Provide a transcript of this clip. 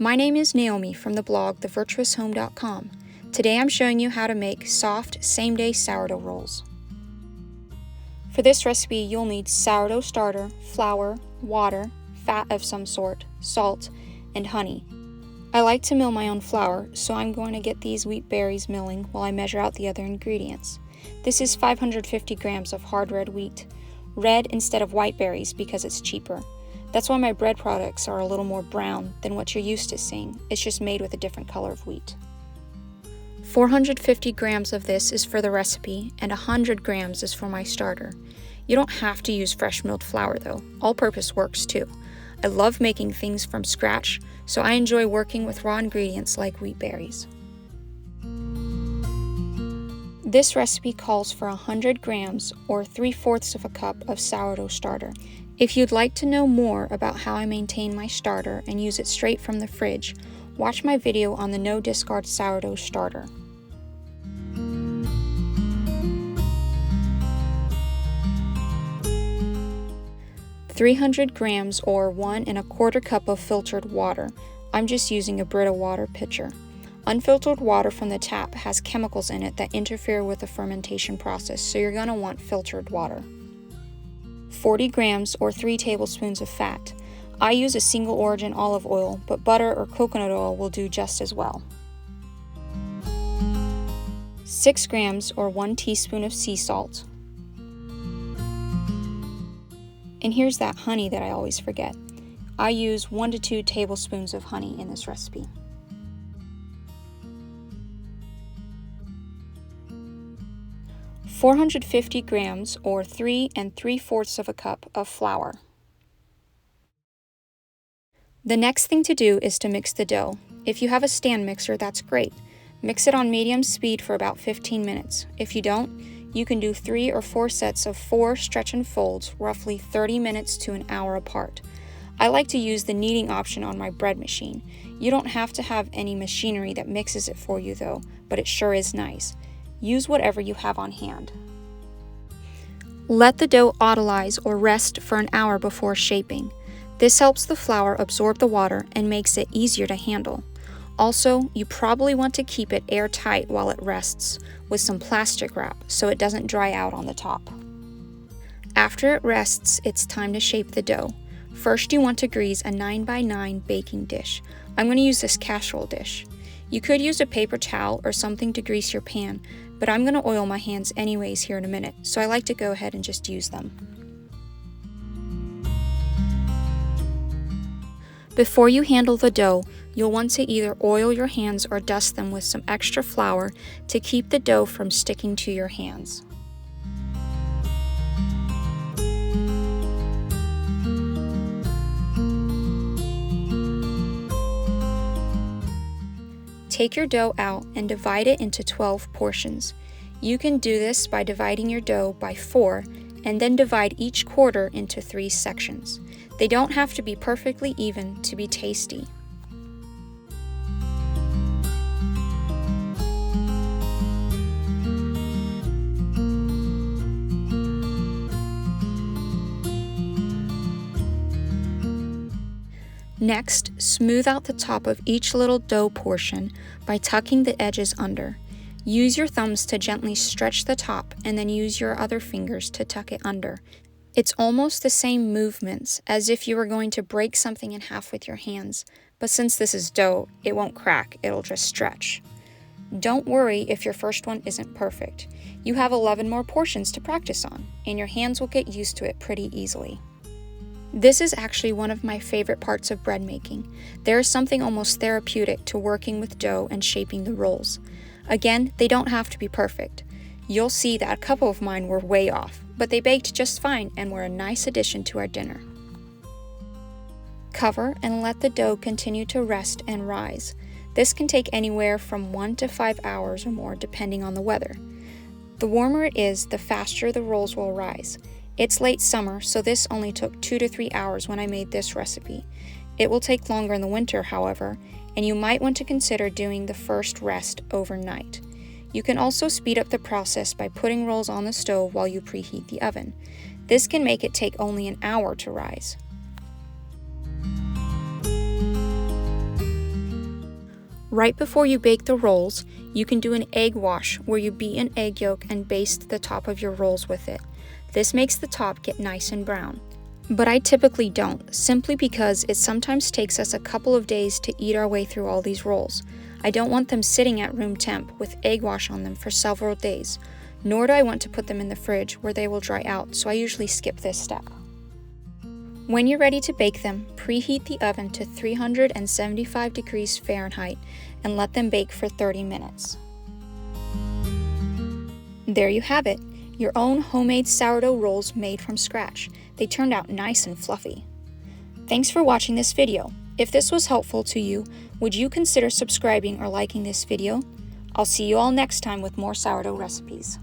My name is Naomi from the blog thevirtuoushome.com. Today I'm showing you how to make soft same-day sourdough rolls. For this recipe you'll need sourdough starter, flour, water, fat of some sort, salt, and honey. I like to mill my own flour, so I'm going to get these wheat berries milling while I measure out the other ingredients. This is 550 grams of hard red wheat, red instead of white berries because it's cheaper. That's why my bread products are a little more brown than what you're used to seeing. It's just made with a different color of wheat. 450 grams of this is for the recipe, and 100 grams is for my starter. You don't have to use fresh milled flour though. All-purpose works too. I love making things from scratch, so I enjoy working with raw ingredients like wheat berries. This recipe calls for 100 grams or 3/4 of a cup of sourdough starter. If you'd like to know more about how I maintain my starter and use it straight from the fridge, watch my video on the no discard sourdough starter. "300 grams or 1 1/4 cup of filtered water. I'm just using a Brita water pitcher. Unfiltered water from the tap has chemicals in it that interfere with the fermentation process, so you're going to want filtered water. 40 grams or 3 tablespoons of fat. I use a single origin olive oil, but butter or coconut oil will do just as well. 6 grams or 1 teaspoon of sea salt. And here's that honey that I always forget. I use 1 to 2 tablespoons of honey in this recipe. 450 grams or 3 3/4 of a cup of flour. The next thing to do is to mix the dough. If you have a stand mixer, that's great. Mix it on medium speed for about 15 minutes. If you don't, you can do 3 or 4 sets of 4 stretch and folds, roughly 30 minutes to an hour apart. I like to use the kneading option on my bread machine. You don't have to have any machinery that mixes it for you though, but it sure is nice. Use whatever you have on hand. Let the dough autolyze or rest for an hour before shaping. This helps the flour absorb the water and makes it easier to handle. Also, you probably want to keep it airtight while it rests with some plastic wrap so it doesn't dry out on the top. After it rests, it's time to shape the dough. First, you want to grease a 9x9 baking dish. I'm going to use this casserole dish. You could use a paper towel or something to grease your pan, but I'm going to oil my hands anyways here in a minute, so I like to go ahead and just use them. Before you handle the dough, you'll want to either oil your hands or dust them with some extra flour to keep the dough from sticking to your hands. Take your dough out and divide it into 12 portions. You can do this by dividing your dough by 4 and then divide each quarter into 3 sections. They don't have to be perfectly even to be tasty. Next, smooth out the top of each little dough portion by tucking the edges under. Use your thumbs to gently stretch the top and then use your other fingers to tuck it under. It's almost the same movements as if you were going to break something in half with your hands, but since this is dough, it won't crack, it'll just stretch. Don't worry if your first one isn't perfect. You have 11 more portions to practice on, and your hands will get used to it pretty easily. This is actually one of my favorite parts of bread making. There is something almost therapeutic to working with dough and shaping the rolls. Again, they don't have to be perfect. You'll see that a couple of mine were way off, but they baked just fine and were a nice addition to our dinner. Cover and let the dough continue to rest and rise. This can take anywhere from 1 to 5 hours or more depending on the weather. The warmer it is, the faster the rolls will rise. It's late summer, so this only took 2 to 3 hours when I made this recipe. It will take longer in the winter, however, and you might want to consider doing the first rest overnight. You can also speed up the process by putting rolls on the stove while you preheat the oven. This can make it take only an hour to rise. Right before you bake the rolls, you can do an egg wash where you beat an egg yolk and baste the top of your rolls with it. This makes the top get nice and brown. But I typically don't, simply because it sometimes takes us a couple of days to eat our way through all these rolls. I don't want them sitting at room temp with egg wash on them for several days, nor do I want to put them in the fridge where they will dry out, so I usually skip this step. When you're ready to bake them, preheat the oven to 375 degrees Fahrenheit and let them bake for 30 minutes. There you have it, your own homemade sourdough rolls made from scratch. They turned out nice and fluffy. Thanks for watching this video. If this was helpful to you, would you consider subscribing or liking this video? I'll see you all next time with more sourdough recipes.